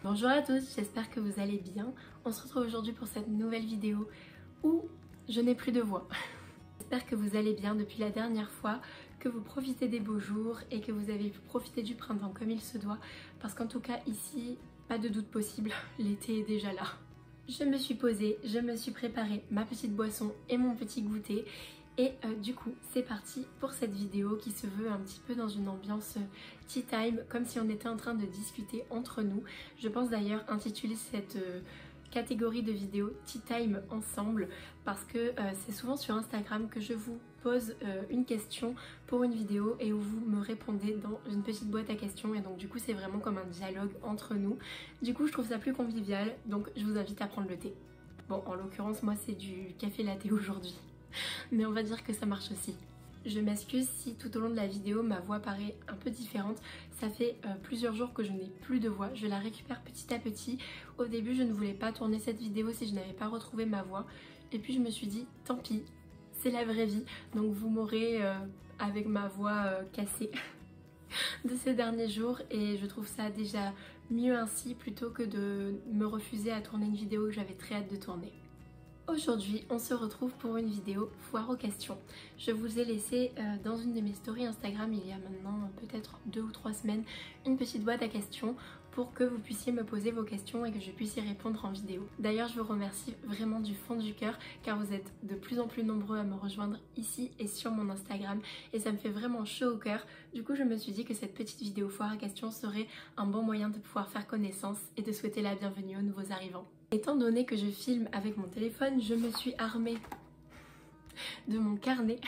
Bonjour à tous, j'espère que vous allez bien. On se retrouve aujourd'hui pour cette nouvelle vidéo où je n'ai plus de voix. J'espère que vous allez bien depuis la dernière fois, que vous profitez des beaux jours et que vous avez pu profiter du printemps comme il se doit, parce qu'en tout cas ici, pas de doute possible, l'été est déjà là. Je me suis posée, je me suis préparé ma petite boisson et mon petit goûter. Et du coup c'est parti pour cette vidéo qui se veut un petit peu dans une ambiance tea time, comme si on était en train de discuter entre nous. Je pense d'ailleurs intituler cette catégorie de vidéos tea time ensemble, parce que c'est souvent sur Instagram que je vous pose une question pour une vidéo et où vous me répondez dans une petite boîte à questions, et donc du coup c'est vraiment comme un dialogue entre nous. Du coup je trouve ça plus convivial, donc je vous invite à prendre le thé. Bon, en l'occurrence moi c'est du café latte aujourd'hui, mais on va dire que ça marche aussi. Je m'excuse si tout au long de la vidéo ma voix paraît un peu différente. Ça fait plusieurs jours que je n'ai plus de voix, je la récupère petit à petit. Au début je ne voulais pas tourner cette vidéo si je n'avais pas retrouvé ma voix, et puis je me suis dit tant pis, c'est la vraie vie, donc vous m'aurez avec ma voix cassée de ces derniers jours, et je trouve ça déjà mieux ainsi plutôt que de me refuser à tourner une vidéo que j'avais très hâte de tourner. Aujourd'hui, on se retrouve pour une vidéo foire aux questions. Je vous ai laissé dans une de mes stories Instagram il y a maintenant peut-être 2 ou 3 semaines une petite boîte à questions pour que vous puissiez me poser vos questions et que je puisse y répondre en vidéo. D'ailleurs, je vous remercie vraiment du fond du cœur car vous êtes de plus en plus nombreux à me rejoindre ici et sur mon Instagram et ça me fait vraiment chaud au cœur. Du coup, je me suis dit que cette petite vidéo foire à questions serait un bon moyen de pouvoir faire connaissance et de souhaiter la bienvenue aux nouveaux arrivants. Étant donné que je filme avec mon téléphone, je me suis armée de mon carnet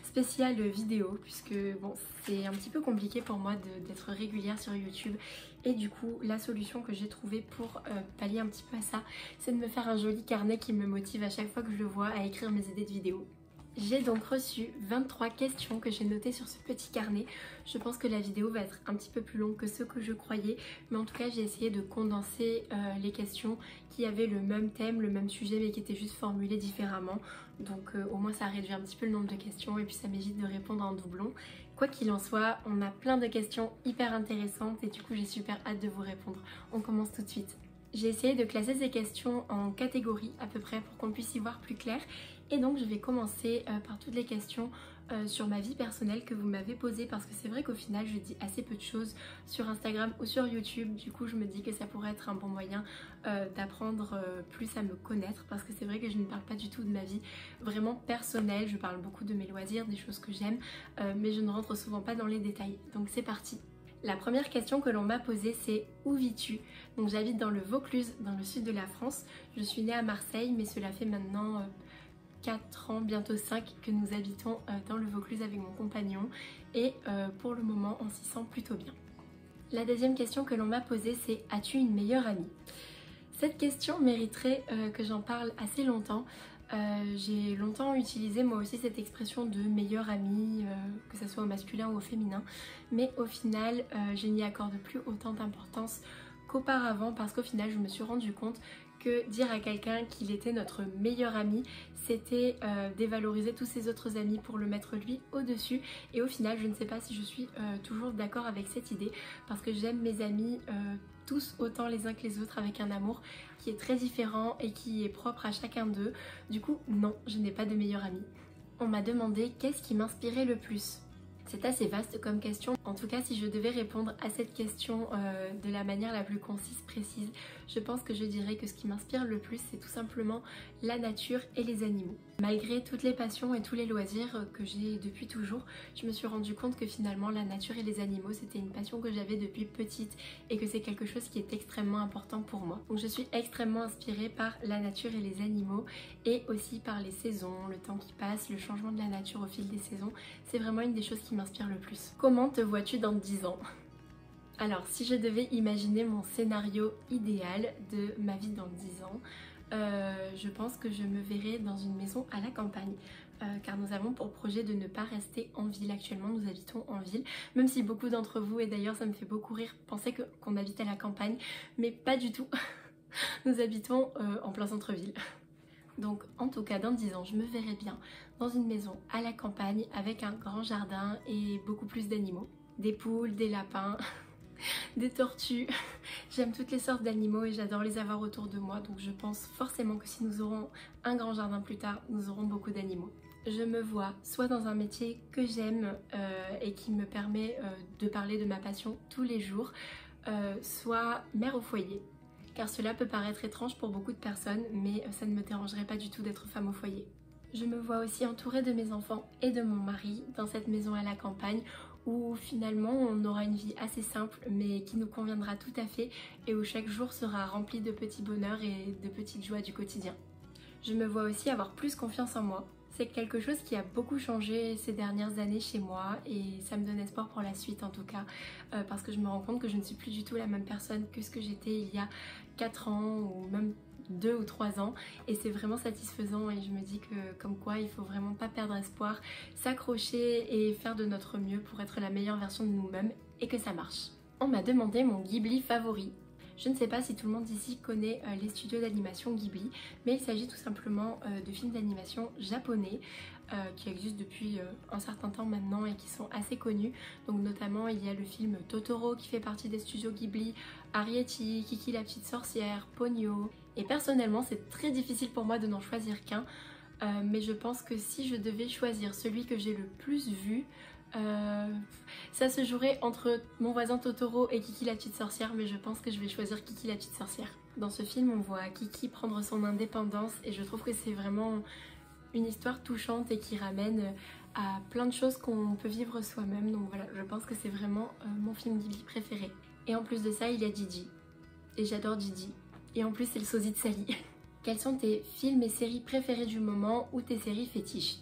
spécial vidéo, puisque bon, c'est un petit peu compliqué pour moi d'être régulière sur YouTube, et du coup la solution que j'ai trouvée pour pallier un petit peu à ça, c'est de me faire un joli carnet qui me motive à chaque fois que je le vois à écrire mes idées de vidéos. J'ai donc reçu 23 questions que j'ai notées sur ce petit carnet. Je pense que la vidéo va être un petit peu plus longue que ce que je croyais, mais en tout cas j'ai essayé de condenser les questions qui avaient le même thème, le même sujet, mais qui étaient juste formulées différemment. Donc au moins ça réduit un petit peu le nombre de questions et puis ça m'évite de répondre en doublon. Quoi qu'il en soit, on a plein de questions hyper intéressantes et du coup j'ai super hâte de vous répondre. On commence tout de suite. J'ai essayé de classer ces questions en catégories à peu près pour qu'on puisse y voir plus clair. Et donc je vais commencer par toutes les questions sur ma vie personnelle que vous m'avez posées, parce que c'est vrai qu'au final je dis assez peu de choses sur Instagram ou sur YouTube. Du coup je me dis que ça pourrait être un bon moyen d'apprendre plus à me connaître, parce que c'est vrai que je ne parle pas du tout de ma vie vraiment personnelle. Je parle beaucoup de mes loisirs, des choses que j'aime, mais je ne rentre souvent pas dans les détails. Donc c'est parti. La première question que l'on m'a posée, c'est où vis-tu? Donc j'habite dans le Vaucluse, dans le sud de la France. Je suis née à Marseille, mais cela fait maintenant 4 ans, bientôt 5, que nous habitons dans le Vaucluse avec mon compagnon, et pour le moment on s'y sent plutôt bien. La deuxième question que l'on m'a posée, c'est as-tu une meilleure amie? Cette question mériterait que j'en parle assez longtemps. J'ai longtemps utilisé moi aussi cette expression de meilleure amie, que ce soit au masculin ou au féminin, mais au final je n'y accorde plus autant d'importance qu'auparavant, parce qu'au final je me suis rendu compte que dire à quelqu'un qu'il était notre meilleur ami, c'était dévaloriser tous ses autres amis pour le mettre lui au-dessus. Et au final je ne sais pas si je suis toujours d'accord avec cette idée, parce que j'aime mes amis tous autant les uns que les autres, avec un amour qui est très différent et qui est propre à chacun d'eux. Du coup non, je n'ai pas de meilleur ami. On m'a demandé qu'est-ce qui m'inspirait le plus. C'est assez vaste comme question. En tout cas, si je devais répondre à cette question de la manière la plus concise, précise, je pense que je dirais que ce qui m'inspire le plus, c'est tout simplement la nature et les animaux. Malgré toutes les passions et tous les loisirs que j'ai depuis toujours, je me suis rendu compte que finalement la nature et les animaux, c'était une passion que j'avais depuis petite et que c'est quelque chose qui est extrêmement important pour moi. Donc je suis extrêmement inspirée par la nature et les animaux, et aussi par les saisons, le temps qui passe, le changement de la nature au fil des saisons. C'est vraiment une des choses qui m'inspire le plus. Comment te vois-tu dans 10 ans? Alors si je devais imaginer mon scénario idéal de ma vie dans 10 ans, je pense que je me verrais dans une maison à la campagne, car nous avons pour projet de ne pas rester en ville. Actuellement nous habitons en ville, même si beaucoup d'entre vous, et d'ailleurs ça me fait beaucoup rire, pensaient qu'on habite à la campagne, mais pas du tout. Nous habitons en plein centre-ville. Donc en tout cas dans 10 ans je me verrai bien dans une maison à la campagne avec un grand jardin et beaucoup plus d'animaux. Des poules, des lapins, des tortues. J'aime toutes les sortes d'animaux et j'adore les avoir autour de moi, donc je pense forcément que si nous aurons un grand jardin plus tard, nous aurons beaucoup d'animaux. Je me vois soit dans un métier que j'aime et qui me permet de parler de ma passion tous les jours, soit mère au foyer, car cela peut paraître étrange pour beaucoup de personnes, mais ça ne me dérangerait pas du tout d'être femme au foyer. Je me vois aussi entourée de mes enfants et de mon mari dans cette maison à la campagne où finalement on aura une vie assez simple mais qui nous conviendra tout à fait et où chaque jour sera rempli de petits bonheurs et de petites joies du quotidien. Je me vois aussi avoir plus confiance en moi. C'est quelque chose qui a beaucoup changé ces dernières années chez moi et ça me donne espoir pour la suite en tout cas parce que je me rends compte que je ne suis plus du tout la même personne que ce que j'étais il y a 4 ans ou même 2 ou 3 ans et c'est vraiment satisfaisant et je me dis que comme quoi il faut vraiment pas perdre espoir, s'accrocher et faire de notre mieux pour être la meilleure version de nous-mêmes et que ça marche. On m'a demandé mon Ghibli favori. Je ne sais pas si tout le monde ici connaît les studios d'animation Ghibli, mais il s'agit tout simplement de films d'animation japonais qui existent depuis un certain temps maintenant et qui sont assez connus. Donc notamment il y a le film Totoro qui fait partie des studios Ghibli, Arrietty, Kiki la petite sorcière, Ponyo. Et personnellement c'est très difficile pour moi de n'en choisir qu'un, mais je pense que si je devais choisir celui que j'ai le plus vu, ça se jouerait entre Mon voisin Totoro et Kiki la petite sorcière, mais je pense que je vais choisir Kiki la petite sorcière. Dans ce film on voit Kiki prendre son indépendance et je trouve que c'est vraiment une histoire touchante et qui ramène à plein de choses qu'on peut vivre soi-même. Donc voilà, je pense que c'est vraiment mon film Ghibli préféré. Et en plus de ça il y a Didi. Et j'adore Didi. Et en plus c'est le sosie de Sally. Quels sont tes films et séries préférés du moment ou tes séries fétiches?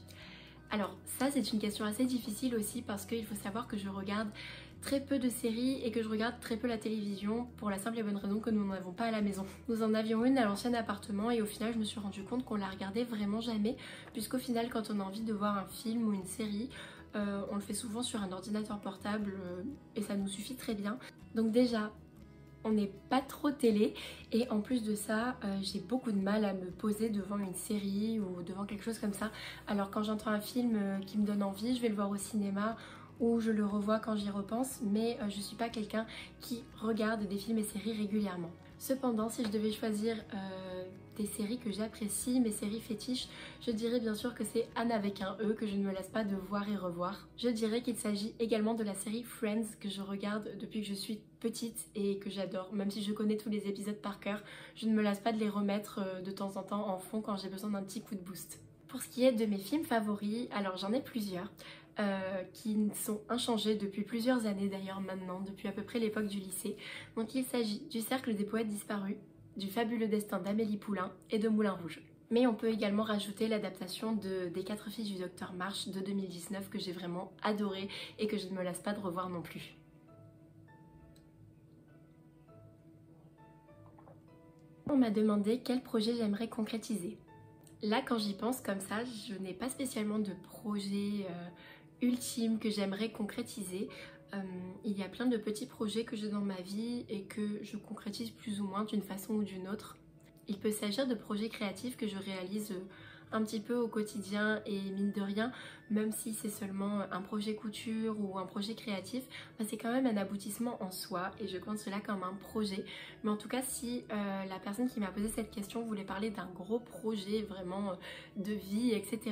Alors ça c'est une question assez difficile aussi parce qu'il faut savoir que je regarde très peu de séries et que je regarde très peu la télévision pour la simple et bonne raison que nous n'en avons pas à la maison. Nous en avions une à l'ancien appartement et au final je me suis rendu compte qu'on la regardait vraiment jamais puisqu'au final quand on a envie de voir un film ou une série, on le fait souvent sur un ordinateur portable et ça nous suffit très bien. Donc déjà, on n'est pas trop télé et en plus de ça j'ai beaucoup de mal à me poser devant une série ou devant quelque chose comme ça. Alors quand j'entends un film qui me donne envie, je vais le voir au cinéma ou je le revois quand j'y repense, mais je suis pas quelqu'un qui regarde des films et séries régulièrement. Cependant si je devais choisir des séries que j'apprécie, mes séries fétiches, je dirais bien sûr que c'est Anne avec un E que je ne me lasse pas de voir et revoir. Je dirais qu'il s'agit également de la série Friends que je regarde depuis que je suis petite et que j'adore. Même si je connais tous les épisodes par cœur, je ne me lasse pas de les remettre de temps en temps en fond quand j'ai besoin d'un petit coup de boost. Pour ce qui est de mes films favoris, alors j'en ai plusieurs. Qui sont inchangés depuis plusieurs années d'ailleurs maintenant, depuis à peu près l'époque du lycée. Donc il s'agit du Cercle des poètes disparus, du fabuleux destin d'Amélie Poulain et de Moulin Rouge. Mais on peut également rajouter l'adaptation des 4 filles du Docteur March de 2019 que j'ai vraiment adoré et que je ne me lasse pas de revoir non plus. On m'a demandé quel projet j'aimerais concrétiser. Là quand j'y pense comme ça, je n'ai pas spécialement de projet ultime que j'aimerais concrétiser. Il y a plein de petits projets que j'ai dans ma vie et que je concrétise plus ou moins d'une façon ou d'une autre. Il peut s'agir de projets créatifs que je réalise un petit peu au quotidien et mine de rien, même si c'est seulement un projet couture ou un projet créatif, c'est quand même un aboutissement en soi et je compte cela comme un projet. Mais en tout cas, si la personne qui m'a posé cette question voulait parler d'un gros projet vraiment de vie, etc.,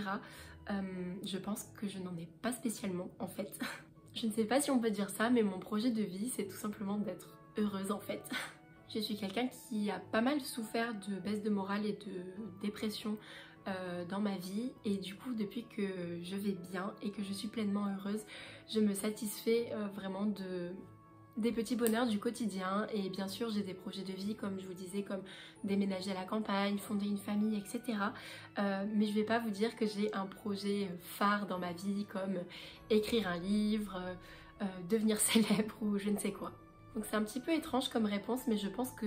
je pense que je n'en ai pas spécialement en fait. Je ne sais pas si on peut dire ça, mais mon projet de vie c'est tout simplement d'être heureuse en fait. Je suis quelqu'un qui a pas mal souffert de baisse de morale et de dépression dans ma vie et du coup depuis que je vais bien et que je suis pleinement heureuse, je me satisfais vraiment des petits bonheurs du quotidien et bien sûr j'ai des projets de vie comme je vous disais, comme déménager à la campagne, fonder une famille, etc. Mais je vais pas vous dire que j'ai un projet phare dans ma vie comme écrire un livre, devenir célèbre ou je ne sais quoi. Donc c'est un petit peu étrange comme réponse mais je pense que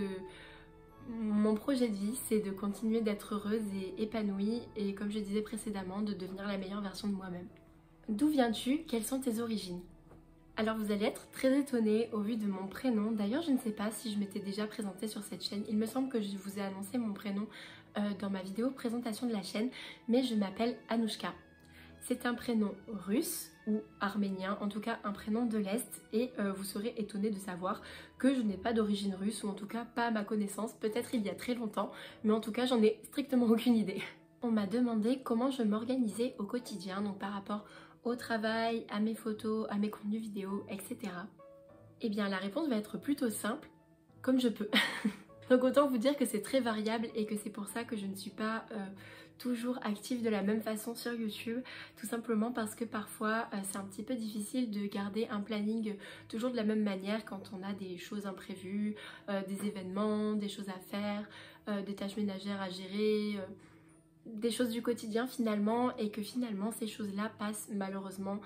mon projet de vie c'est de continuer d'être heureuse et épanouie et comme je disais précédemment de devenir la meilleure version de moi-même. D'où viens-tu? Quelles sont tes origines? Alors vous allez être très étonnés au vu de mon prénom. D'ailleurs je ne sais pas si je m'étais déjà présentée sur cette chaîne. Il me semble que je vous ai annoncé mon prénom dans ma vidéo présentation de la chaîne. Mais je m'appelle Anouchka. C'est un prénom russe ou arménien, en tout cas un prénom de l'Est, et vous serez étonné de savoir que je n'ai pas d'origine russe, ou en tout cas pas à ma connaissance, peut-être il y a très longtemps, mais en tout cas j'en ai strictement aucune idée. On m'a demandé comment je m'organisais au quotidien, donc par rapport au travail, à mes photos, à mes contenus vidéo, etc. Eh bien la réponse va être plutôt simple, comme je peux. Donc autant vous dire que c'est très variable et que c'est pour ça que je ne suis pas toujours active de la même façon sur YouTube, tout simplement parce que parfois c'est un petit peu difficile de garder un planning toujours de la même manière quand on a des choses imprévues, des événements, des choses à faire, des tâches ménagères à gérer, des choses du quotidien finalement, et que finalement ces choses-là passent malheureusement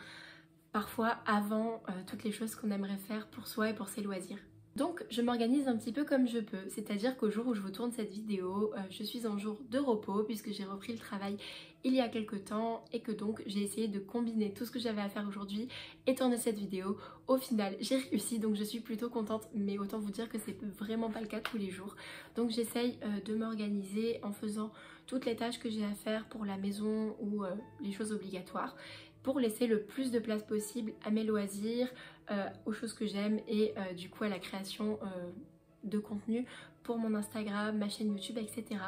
parfois avant toutes les choses qu'on aimerait faire pour soi et pour ses loisirs. Donc je m'organise un petit peu comme je peux, c'est-à-dire qu'au jour où je vous tourne cette vidéo, je suis en jour de repos puisque j'ai repris le travail il y a quelques temps et que donc j'ai essayé de combiner tout ce que j'avais à faire aujourd'hui et tourner cette vidéo. Au final j'ai réussi, donc je suis plutôt contente, mais autant vous dire que c'est vraiment pas le cas tous les jours. Donc j'essaye de m'organiser en faisant toutes les tâches que j'ai à faire pour la maison ou les choses obligatoires, pour laisser le plus de place possible à mes loisirs, aux choses que j'aime et du coup à la création de contenu pour mon Instagram, ma chaîne YouTube, etc.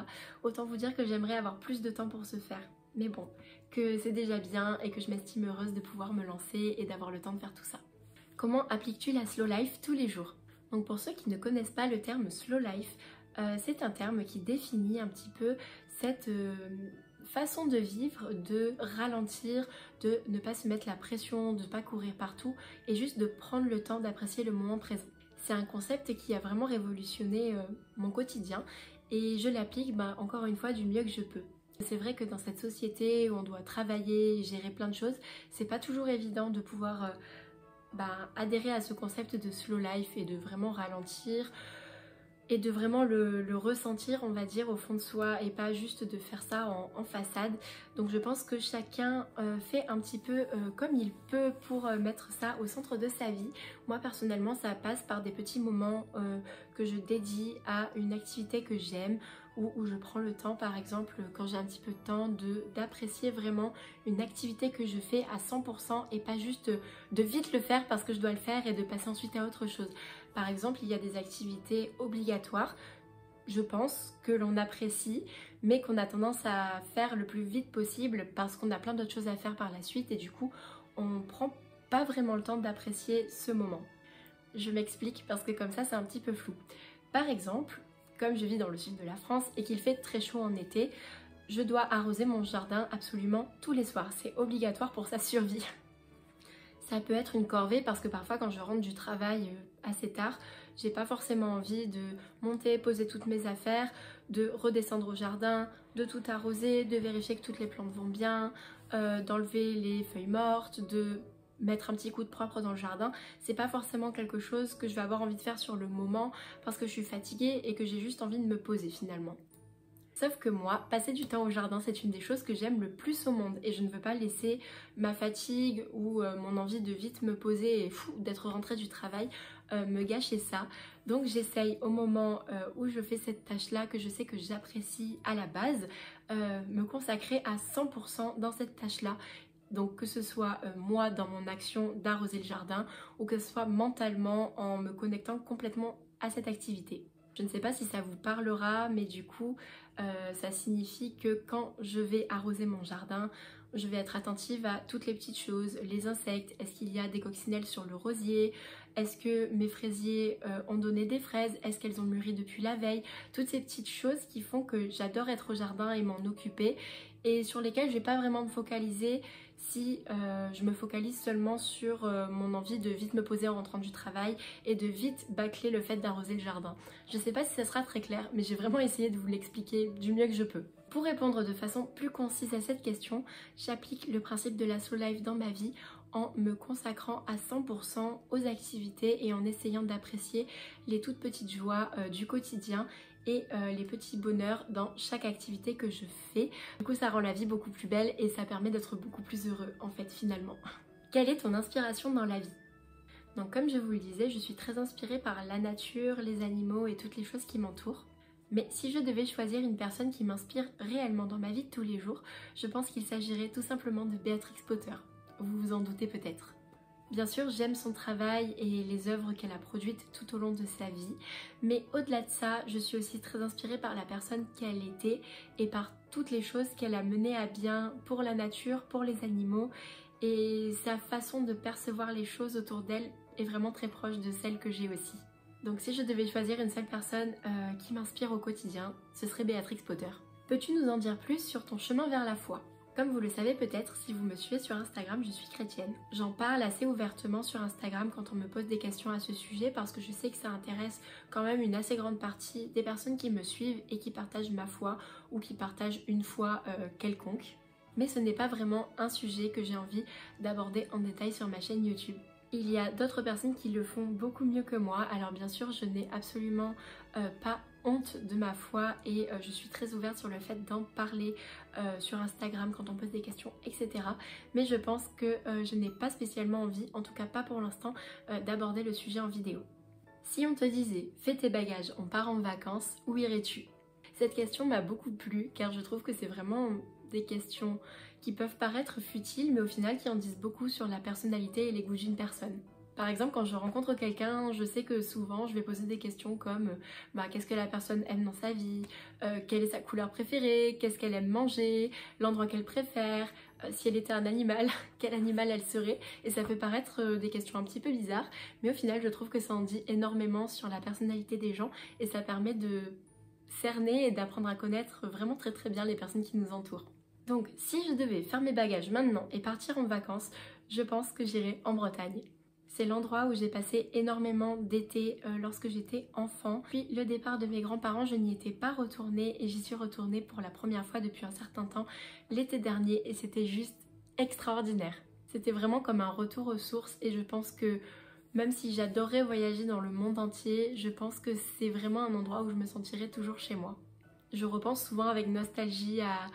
Autant vous dire que j'aimerais avoir plus de temps pour ce faire. Mais bon, que c'est déjà bien et que je m'estime heureuse de pouvoir me lancer et d'avoir le temps de faire tout ça. Comment appliques-tu la slow life tous les jours? Donc pour ceux qui ne connaissent pas le terme slow life, c'est un terme qui définit un petit peu cette façon de vivre, de ralentir, de ne pas se mettre la pression, de ne pas courir partout et juste de prendre le temps d'apprécier le moment présent. C'est un concept qui a vraiment révolutionné mon quotidien et je l'applique encore une fois du mieux que je peux. C'est vrai que dans cette société où on doit travailler, gérer plein de choses, c'est pas toujours évident de pouvoir adhérer à ce concept de slow life et de vraiment ralentir et de vraiment le ressentir, on va dire, au fond de soi et pas juste de faire ça en façade. Donc je pense que chacun fait un petit peu comme il peut pour mettre ça au centre de sa vie. Moi personnellement ça passe par des petits moments que je dédie à une activité que j'aime, ou où je prends le temps, par exemple quand j'ai un petit peu de temps, d'apprécier vraiment une activité que je fais à 100% et pas juste de vite le faire parce que je dois le faire et de passer ensuite à autre chose. Par exemple, il y a des activités obligatoires, je pense, que l'on apprécie, mais qu'on a tendance à faire le plus vite possible parce qu'on a plein d'autres choses à faire par la suite et du coup, on ne prend pas vraiment le temps d'apprécier ce moment. Je m'explique parce que comme ça, c'est un petit peu flou. Par exemple, comme je vis dans le sud de la France et qu'il fait très chaud en été, je dois arroser mon jardin absolument tous les soirs. C'est obligatoire pour sa survie. Ça peut être une corvée parce que parfois quand je rentre du travail assez tard, j'ai pas forcément envie de monter, poser toutes mes affaires, de redescendre au jardin, de tout arroser, de vérifier que toutes les plantes vont bien, d'enlever les feuilles mortes, de mettre un petit coup de propre dans le jardin. C'est pas forcément quelque chose que je vais avoir envie de faire sur le moment parce que je suis fatiguée et que j'ai juste envie de me poser finalement. Sauf que moi, passer du temps au jardin, c'est une des choses que j'aime le plus au monde et je ne veux pas laisser ma fatigue ou mon envie de vite me poser et d'être rentrée du travail me gâcher ça. Donc j'essaye au moment où je fais cette tâche-là, que je sais que j'apprécie à la base, me consacrer à 100% dans cette tâche-là. Donc que ce soit moi dans mon action d'arroser le jardin ou que ce soit mentalement en me connectant complètement à cette activité. Je ne sais pas si ça vous parlera, mais du coup, ça signifie que quand je vais arroser mon jardin, je vais être attentive à toutes les petites choses, les insectes, est-ce qu'il y a des coccinelles sur le rosier, est-ce que mes fraisiers ont donné des fraises, est-ce qu'elles ont mûri depuis la veille, toutes ces petites choses qui font que j'adore être au jardin et m'en occuper et sur lesquelles je ne vais pas vraiment me focaliser si je me focalise seulement sur mon envie de vite me poser en rentrant du travail et de vite bâcler le fait d'arroser le jardin. Je ne sais pas si ça sera très clair, mais j'ai vraiment essayé de vous l'expliquer du mieux que je peux. Pour répondre de façon plus concise à cette question, j'applique le principe de la slow life dans ma vie en me consacrant à 100% aux activités et en essayant d'apprécier les toutes petites joies du quotidien et les petits bonheurs dans chaque activité que je fais. Du coup ça rend la vie beaucoup plus belle et ça permet d'être beaucoup plus heureux en fait finalement. Quelle est ton inspiration dans la vie? Donc comme je vous le disais, je suis très inspirée par la nature, les animaux et toutes les choses qui m'entourent. Mais si je devais choisir une personne qui m'inspire réellement dans ma vie de tous les jours, je pense qu'il s'agirait tout simplement de Béatrix Potter. vous vous en doutez peut-être. Bien sûr, j'aime son travail et les œuvres qu'elle a produites tout au long de sa vie, mais au-delà de ça, je suis aussi très inspirée par la personne qu'elle était et par toutes les choses qu'elle a menées à bien pour la nature, pour les animaux, et sa façon de percevoir les choses autour d'elle est vraiment très proche de celle que j'ai aussi. Donc si je devais choisir une seule personne qui m'inspire au quotidien, ce serait Béatrix Potter. Peux-tu nous en dire plus sur ton chemin vers la foi ? Comme vous le savez peut-être, si vous me suivez sur Instagram, je suis chrétienne. J'en parle assez ouvertement sur Instagram quand on me pose des questions à ce sujet parce que je sais que ça intéresse quand même une assez grande partie des personnes qui me suivent et qui partagent ma foi ou qui partagent une foi quelconque. Mais ce n'est pas vraiment un sujet que j'ai envie d'aborder en détail sur ma chaîne YouTube. Il y a d'autres personnes qui le font beaucoup mieux que moi, alors bien sûr je n'ai absolument pas honte de ma foi et je suis très ouverte sur le fait d'en parler sur Instagram quand on pose des questions, etc. Mais je pense que je n'ai pas spécialement envie, en tout cas pas pour l'instant, d'aborder le sujet en vidéo. Si on te disait « fais tes bagages, on part en vacances, où irais-tu » Cette question m'a beaucoup plu car je trouve que c'est vraiment des questions qui peuvent paraître futiles mais au final qui en disent beaucoup sur la personnalité et les goûts d'une personne. Par exemple, quand je rencontre quelqu'un, je sais que souvent je vais poser des questions comme qu'est-ce que la personne aime dans sa vie, quelle est sa couleur préférée, qu'est-ce qu'elle aime manger, l'endroit qu'elle préfère, si elle était un animal, quel animal elle serait. Et ça peut paraître des questions un petit peu bizarres, mais au final je trouve que ça en dit énormément sur la personnalité des gens et ça permet de cerner et d'apprendre à connaître vraiment très très bien les personnes qui nous entourent. Donc si je devais faire mes bagages maintenant et partir en vacances, je pense que j'irais en Bretagne. C'est l'endroit où j'ai passé énormément d'été lorsque j'étais enfant. Puis le départ de mes grands-parents, je n'y étais pas retournée et j'y suis retournée pour la première fois depuis un certain temps l'été dernier et c'était juste extraordinaire. C'était vraiment comme un retour aux sources et je pense que même si j'adorerais voyager dans le monde entier, je pense que c'est vraiment un endroit où je me sentirais toujours chez moi. Je repense souvent avec nostalgie à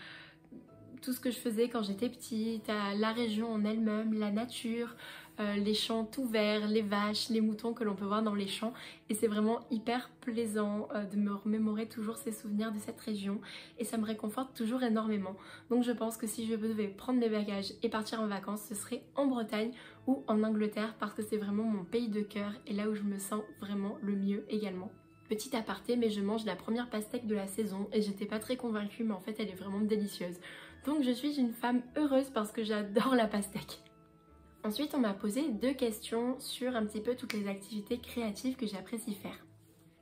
tout ce que je faisais quand j'étais petite, à la région en elle-même, la nature, les champs tout verts, les vaches, les moutons que l'on peut voir dans les champs et c'est vraiment hyper plaisant de me remémorer toujours ces souvenirs de cette région et ça me réconforte toujours énormément. Donc je pense que si je devais prendre mes bagages et partir en vacances, ce serait en Bretagne ou en Angleterre parce que c'est vraiment mon pays de cœur et là où je me sens vraiment le mieux également. Petit aparté, mais je mange la première pastèque de la saison et j'étais pas très convaincue mais en fait elle est vraiment délicieuse. Donc je suis une femme heureuse parce que j'adore la pastèque. Ensuite on m'a posé 2 questions sur un petit peu toutes les activités créatives que j'apprécie faire.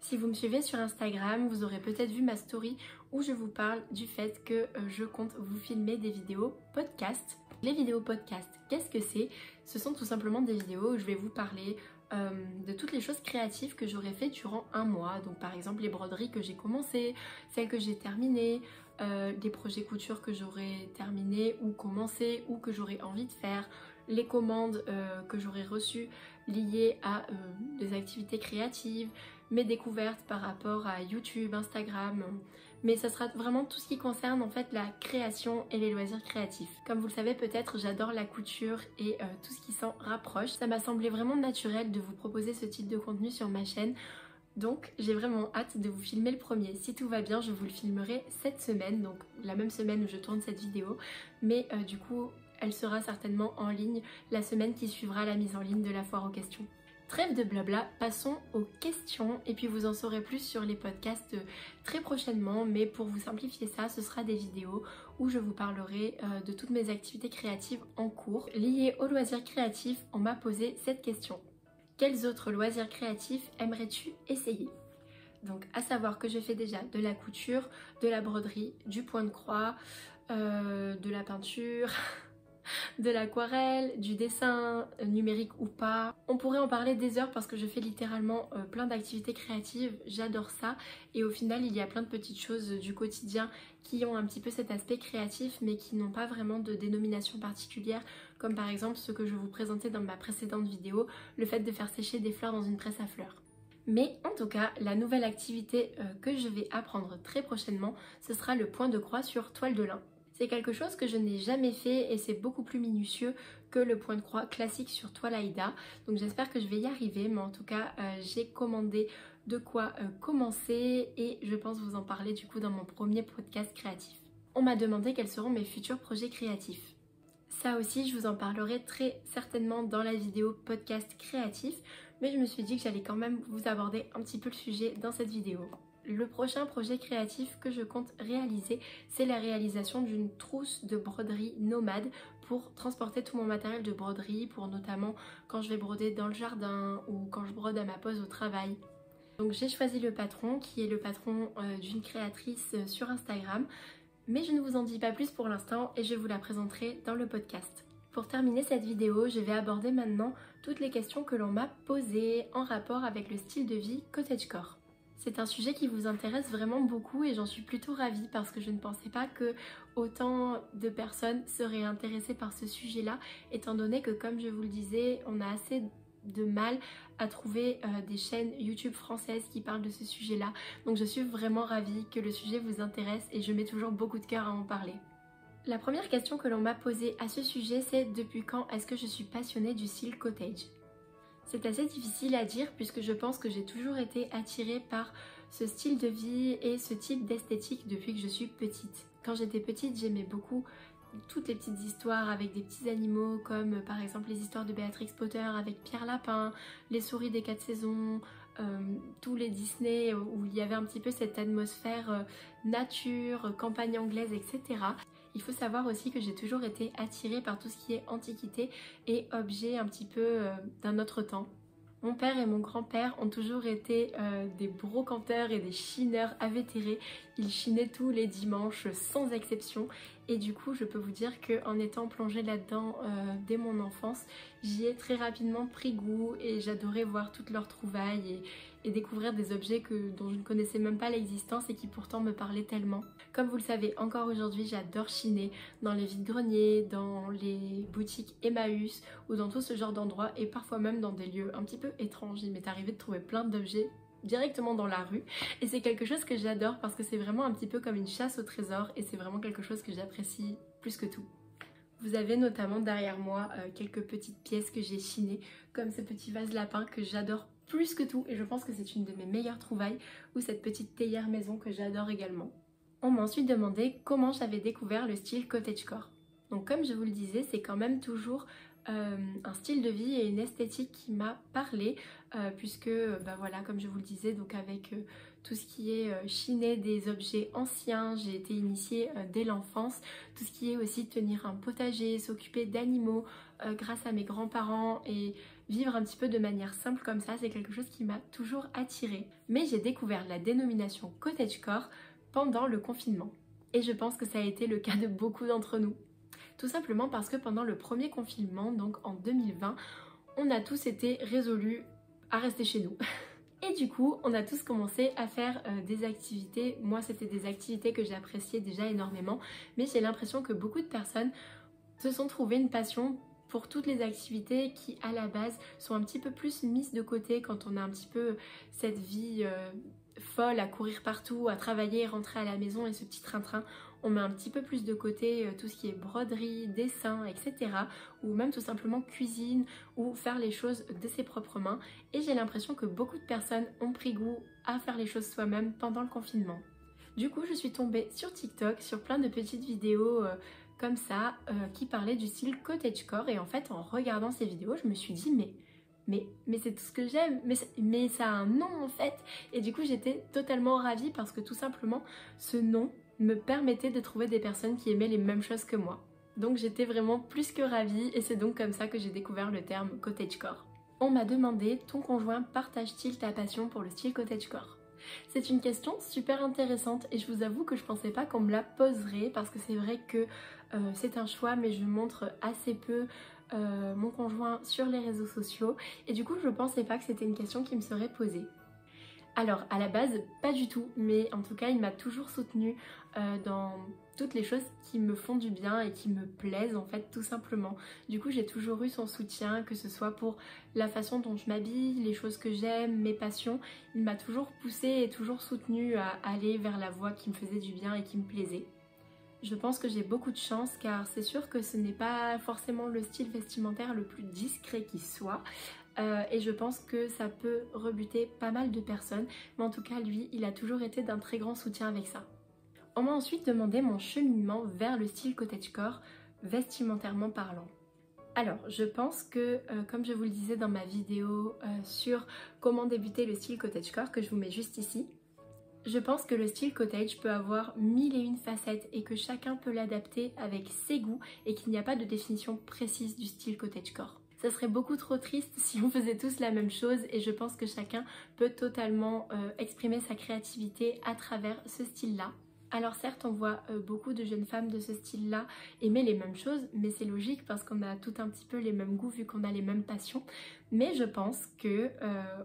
Si vous me suivez sur Instagram, vous aurez peut-être vu ma story où je vous parle du fait que je compte vous filmer des vidéos podcast. Les vidéos podcast, qu'est-ce que c'est? Ce sont tout simplement des vidéos où je vais vous parler de toutes les choses créatives que j'aurais fait durant un mois. Donc par exemple les broderies que j'ai commencées, celles que j'ai terminées, des projets couture que j'aurais terminés ou commencé ou que j'aurais envie de faire, les commandes que j'aurais reçues liées à des activités créatives, mes découvertes par rapport à YouTube, Instagram, mais ça sera vraiment tout ce qui concerne en fait la création et les loisirs créatifs. Comme vous le savez peut-être, j'adore la couture et tout ce qui s'en rapproche. Ça m'a semblé vraiment naturel de vous proposer ce type de contenu sur ma chaîne. Donc j'ai vraiment hâte de vous filmer le premier. Si tout va bien, je vous le filmerai cette semaine, donc la même semaine où je tourne cette vidéo. Mais du coup, elle sera certainement en ligne la semaine qui suivra la mise en ligne de la foire aux questions. Trêve de blabla, passons aux questions et puis vous en saurez plus sur les podcasts très prochainement, mais pour vous simplifier ça, ce sera des vidéos où je vous parlerai de toutes mes activités créatives en cours. Liées aux loisirs créatifs, on m'a posé cette question. Quels autres loisirs créatifs aimerais-tu essayer? Donc à savoir que je fais déjà de la couture, de la broderie, du point de croix, de la peinture... de l'aquarelle, du dessin numérique ou pas. On pourrait en parler des heures parce que je fais littéralement plein d'activités créatives, j'adore ça et au final il y a plein de petites choses du quotidien qui ont un petit peu cet aspect créatif mais qui n'ont pas vraiment de dénomination particulière comme par exemple ce que je vous présentais dans ma précédente vidéo, le fait de faire sécher des fleurs dans une presse à fleurs. Mais en tout cas, la nouvelle activité que je vais apprendre très prochainement, ce sera le point de croix sur toile de lin. C'est quelque chose que je n'ai jamais fait et c'est beaucoup plus minutieux que le point de croix classique sur toile Aïda. Donc j'espère que je vais y arriver, mais en tout cas j'ai commandé de quoi commencer et je pense vous en parler du coup dans mon premier podcast créatif. On m'a demandé quels seront mes futurs projets créatifs. Ça aussi, je vous en parlerai très certainement dans la vidéo podcast créatif, mais je me suis dit que j'allais quand même vous aborder un petit peu le sujet dans cette vidéo. Le prochain projet créatif que je compte réaliser, c'est la réalisation d'une trousse de broderie nomade pour transporter tout mon matériel de broderie, pour notamment quand je vais broder dans le jardin ou quand je brode à ma pause au travail. Donc j'ai choisi le patron qui est le patron d'une créatrice sur Instagram, mais je ne vous en dis pas plus pour l'instant et je vous la présenterai dans le podcast. Pour terminer cette vidéo, je vais aborder maintenant toutes les questions que l'on m'a posées en rapport avec le style de vie cottagecore. C'est un sujet qui vous intéresse vraiment beaucoup et j'en suis plutôt ravie parce que je ne pensais pas que autant de personnes seraient intéressées par ce sujet-là, étant donné que, comme je vous le disais, on a assez de mal à trouver des chaînes YouTube françaises qui parlent de ce sujet-là. Donc je suis vraiment ravie que le sujet vous intéresse et je mets toujours beaucoup de cœur à en parler. La première question que l'on m'a posée à ce sujet, c'est depuis quand est-ce que je suis passionnée du style cottage ? C'est assez difficile à dire puisque je pense que j'ai toujours été attirée par ce style de vie et ce type d'esthétique depuis que je suis petite. Quand j'étais petite, j'aimais beaucoup toutes les petites histoires avec des petits animaux comme par exemple les histoires de Béatrix Potter avec Pierre Lapin, les souris des 4 saisons, tous les Disney où il y avait un petit peu cette atmosphère nature, campagne anglaise, etc. Il faut savoir aussi que j'ai toujours été attirée par tout ce qui est antiquité et objets un petit peu d'un autre temps. Mon père et mon grand-père ont toujours été des brocanteurs et des chineurs invétérés. Ils chinaient tous les dimanches sans exception. Et du coup, je peux vous dire qu'en étant plongée là-dedans dès mon enfance, j'y ai très rapidement pris goût et j'adorais voir toutes leurs trouvailles et découvrir des objets dont je ne connaissais même pas l'existence et qui pourtant me parlaient tellement. Comme vous le savez, encore aujourd'hui, j'adore chiner dans les vide-greniers, dans les boutiques Emmaüs ou dans tout ce genre d'endroits et parfois même dans des lieux un petit peu étranges. Il m'est arrivé de trouver plein d'objets directement dans la rue et c'est quelque chose que j'adore parce que c'est vraiment un petit peu comme une chasse au trésor et c'est vraiment quelque chose que j'apprécie plus que tout. Vous avez notamment derrière moi quelques petites pièces que j'ai chinées comme ce petit vase lapin que j'adore plus que tout et je pense que c'est une de mes meilleures trouvailles ou cette petite théière maison que j'adore également. On m'a ensuite demandé comment j'avais découvert le style cottagecore. Donc comme je vous le disais, c'est quand même toujours un style de vie et une esthétique qui m'a parlé puisque voilà, comme je vous le disais, donc avec tout ce qui est chiner des objets anciens, j'ai été initiée dès l'enfance, tout ce qui est aussi tenir un potager, s'occuper d'animaux grâce à mes grands-parents et vivre un petit peu de manière simple comme ça, c'est quelque chose qui m'a toujours attirée. Mais j'ai découvert la dénomination cottagecore pendant le confinement et je pense que ça a été le cas de beaucoup d'entre nous. Tout simplement parce que pendant le premier confinement, donc en 2020, on a tous été résolus à rester chez nous. Et du coup, on a tous commencé à faire des activités. Moi, c'était des activités que j'appréciais déjà énormément, mais j'ai l'impression que beaucoup de personnes se sont trouvées une passion pour toutes les activités qui, à la base, sont un petit peu plus mises de côté quand on a un petit peu cette vie folle à courir partout, à travailler, rentrer à la maison et ce petit train-train. On met un petit peu plus de côté tout ce qui est broderie, dessin, etc. Ou même tout simplement cuisine ou faire les choses de ses propres mains. Et j'ai l'impression que beaucoup de personnes ont pris goût à faire les choses soi-même pendant le confinement. Du coup, je suis tombée sur TikTok, sur plein de petites vidéos comme ça qui parlaient du style cottagecore. Et en fait, en regardant ces vidéos, je me suis dit mais c'est tout ce que j'aime, mais ça a un nom en fait. Et du coup, j'étais totalement ravie parce que tout simplement, ce nom me permettait de trouver des personnes qui aimaient les mêmes choses que moi. Donc j'étais vraiment plus que ravie et c'est donc comme ça que j'ai découvert le terme cottagecore. On m'a demandé, ton conjoint partage-t-il ta passion pour le style cottagecore ? C'est une question super intéressante et je vous avoue que je pensais pas qu'on me la poserait parce que c'est vrai que c'est un choix mais je montre assez peu mon conjoint sur les réseaux sociaux et du coup je pensais pas que c'était une question qui me serait posée. Alors à la base pas du tout, mais en tout cas il m'a toujours soutenue dans toutes les choses qui me font du bien et qui me plaisent en fait tout simplement. Du coup j'ai toujours eu son soutien, que ce soit pour la façon dont je m'habille, les choses que j'aime, mes passions. Il m'a toujours poussée et toujours soutenue à aller vers la voie qui me faisait du bien et qui me plaisait. Je pense que j'ai beaucoup de chance car c'est sûr que ce n'est pas forcément le style vestimentaire le plus discret qui soit. Et je pense que ça peut rebuter pas mal de personnes, mais en tout cas lui, il a toujours été d'un très grand soutien avec ça. On m'a ensuite demandé mon cheminement vers le style cottagecore. vestimentairement parlant. Alors, je pense que, comme je vous le disais dans ma vidéo sur comment débuter le style cottagecore, que je vous mets juste ici, je pense que le style cottage peut avoir 1001 facettes et que chacun peut l'adapter avec ses goûts et qu'il n'y a pas de définition précise du style cottagecore. Ça serait beaucoup trop triste si on faisait tous la même chose et je pense que chacun peut totalement exprimer sa créativité à travers ce style-là. Alors certes, on voit beaucoup de jeunes femmes de ce style-là aimer les mêmes choses, mais c'est logique parce qu'on a tout un petit peu les mêmes goûts vu qu'on a les mêmes passions. Mais je pense que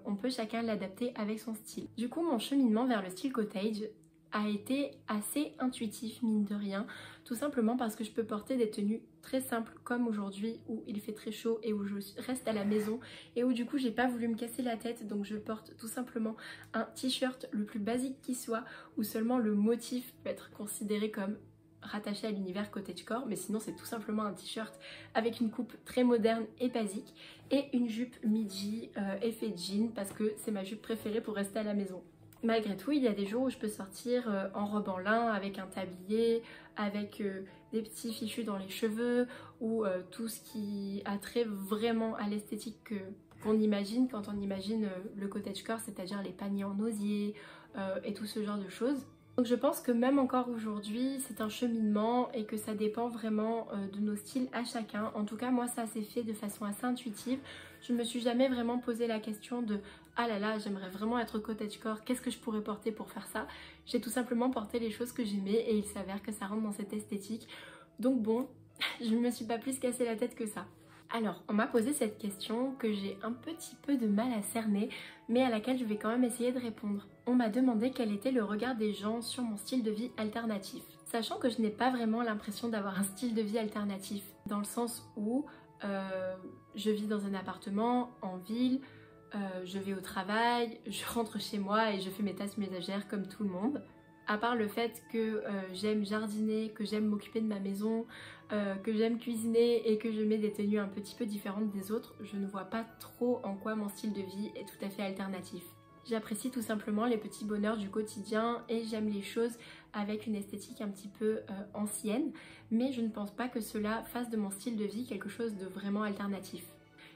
on peut chacun l'adapter avec son style. Du coup, mon cheminement vers le style cottage a été assez intuitif, mine de rien, tout simplement parce que je peux porter des tenues très simples comme aujourd'hui où il fait très chaud et où je reste à la maison et où du coup j'ai pas voulu me casser la tête, donc je porte tout simplement un t-shirt le plus basique qui soit où seulement le motif peut être considéré comme rattaché à l'univers cottagecore, mais sinon c'est tout simplement un t-shirt avec une coupe très moderne et basique et une jupe midi effet jean parce que c'est ma jupe préférée pour rester à la maison. Malgré tout, il y a des jours où je peux sortir en robe en lin, avec un tablier, avec des petits fichus dans les cheveux ou tout ce qui a trait vraiment à l'esthétique qu'on imagine quand on imagine le cottagecore, c'est-à-dire les paniers en osier et tout ce genre de choses. Donc je pense que même encore aujourd'hui, c'est un cheminement et que ça dépend vraiment de nos styles à chacun. En tout cas, moi, ça s'est fait de façon assez intuitive. Je me suis jamais vraiment posé la question de « Ah là là, j'aimerais vraiment être cottagecore, qu'est-ce que je pourrais porter pour faire ça ?» J'ai tout simplement porté les choses que j'aimais et il s'avère que ça rentre dans cette esthétique. Donc bon, je ne me suis pas plus cassé la tête que ça. Alors, on m'a posé cette question que j'ai un petit peu de mal à cerner, mais à laquelle je vais quand même essayer de répondre. On m'a demandé quel était le regard des gens sur mon style de vie alternatif. Sachant que je n'ai pas vraiment l'impression d'avoir un style de vie alternatif, dans le sens où je vis dans un appartement, en ville, je vais au travail, je rentre chez moi et je fais mes tâches ménagères comme tout le monde. À part le fait que j'aime jardiner, que j'aime m'occuper de ma maison, que j'aime cuisiner et que je mets des tenues un petit peu différentes des autres, je ne vois pas trop en quoi mon style de vie est tout à fait alternatif. J'apprécie tout simplement les petits bonheurs du quotidien et j'aime les choses avec une esthétique un petit peu ancienne, mais je ne pense pas que cela fasse de mon style de vie quelque chose de vraiment alternatif.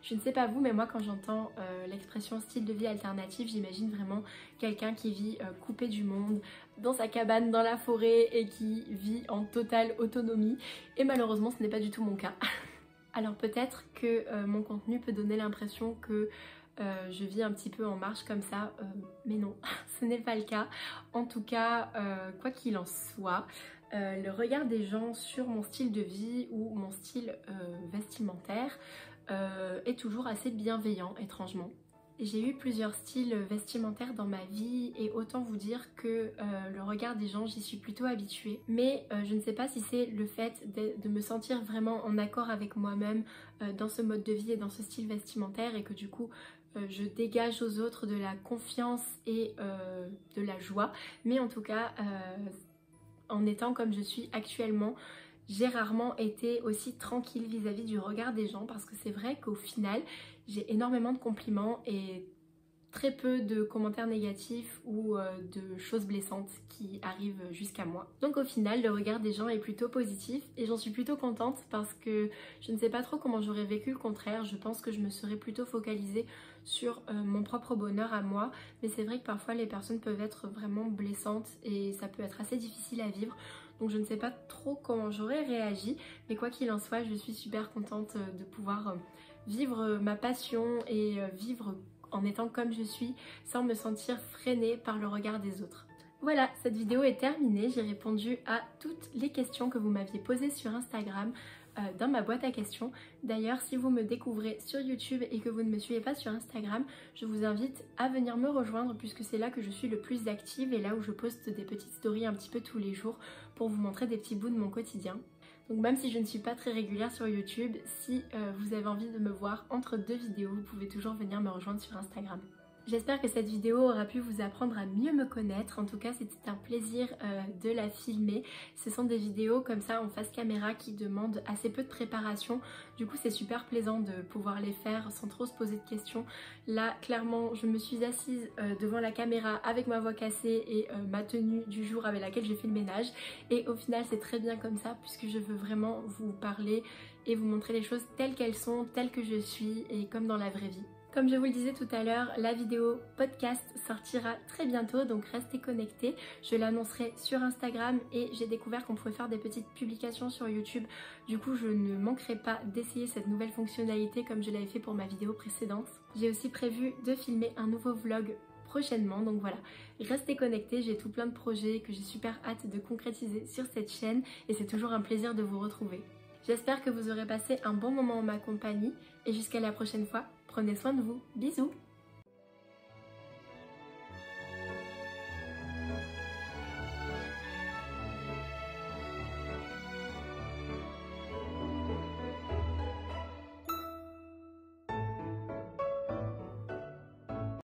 Je ne sais pas vous, mais moi quand j'entends l'expression style de vie alternatif, j'imagine vraiment quelqu'un qui vit coupé du monde, dans sa cabane dans la forêt et qui vit en totale autonomie. Et malheureusement, ce n'est pas du tout mon cas. Alors peut-être que mon contenu peut donner l'impression que je vis un petit peu en marche comme ça, mais non, ce n'est pas le cas. En tout cas, quoi qu'il en soit, le regard des gens sur mon style de vie ou mon style vestimentaire est toujours assez bienveillant, étrangement. J'ai eu plusieurs styles vestimentaires dans ma vie et autant vous dire que le regard des gens, j'y suis plutôt habituée. Mais je ne sais pas si c'est le fait de me sentir vraiment en accord avec moi-même dans ce mode de vie et dans ce style vestimentaire et que du coup je dégage aux autres de la confiance et de la joie. Mais en tout cas, en étant comme je suis actuellement, j'ai rarement été aussi tranquille vis-à-vis du regard des gens parce que c'est vrai qu'au final, j'ai énormément de compliments et très peu de commentaires négatifs ou de choses blessantes qui arrivent jusqu'à moi. Donc au final, le regard des gens est plutôt positif et j'en suis plutôt contente parce que je ne sais pas trop comment j'aurais vécu le contraire. Je pense que je me serais plutôt focalisée sur mon propre bonheur à moi, mais c'est vrai que parfois les personnes peuvent être vraiment blessantes et ça peut être assez difficile à vivre. Donc je ne sais pas trop comment j'aurais réagi, mais quoi qu'il en soit, je suis super contente de pouvoir vivre ma passion et vivre en étant comme je suis sans me sentir freinée par le regard des autres. Voilà, cette vidéo est terminée, j'ai répondu à toutes les questions que vous m'aviez posées sur Instagram dans ma boîte à questions. D'ailleurs, si vous me découvrez sur YouTube et que vous ne me suivez pas sur Instagram, je vous invite à venir me rejoindre puisque c'est là que je suis le plus active et là où je poste des petites stories un petit peu tous les jours pour vous montrer des petits bouts de mon quotidien. Donc même si je ne suis pas très régulière sur YouTube, si vous avez envie de me voir entre deux vidéos, vous pouvez toujours venir me rejoindre sur Instagram. J'espère que cette vidéo aura pu vous apprendre à mieux me connaître. En tout cas, c'était un plaisir de la filmer. Ce sont des vidéos comme ça en face caméra qui demandent assez peu de préparation. Du coup, c'est super plaisant de pouvoir les faire sans trop se poser de questions. Là, clairement, je me suis assise devant la caméra avec ma voix cassée et ma tenue du jour avec laquelle j'ai fait le ménage. Et au final, c'est très bien comme ça puisque je veux vraiment vous parler et vous montrer les choses telles qu'elles sont, telles que je suis et comme dans la vraie vie. Comme je vous le disais tout à l'heure, la vidéo podcast sortira très bientôt, donc restez connectés. Je l'annoncerai sur Instagram et j'ai découvert qu'on pouvait faire des petites publications sur YouTube. Du coup, je ne manquerai pas d'essayer cette nouvelle fonctionnalité comme je l'avais fait pour ma vidéo précédente. J'ai aussi prévu de filmer un nouveau vlog prochainement, donc voilà, restez connectés, j'ai tout plein de projets que j'ai super hâte de concrétiser sur cette chaîne et c'est toujours un plaisir de vous retrouver. J'espère que vous aurez passé un bon moment en ma compagnie et jusqu'à la prochaine fois, prenez soin de vous, bisous!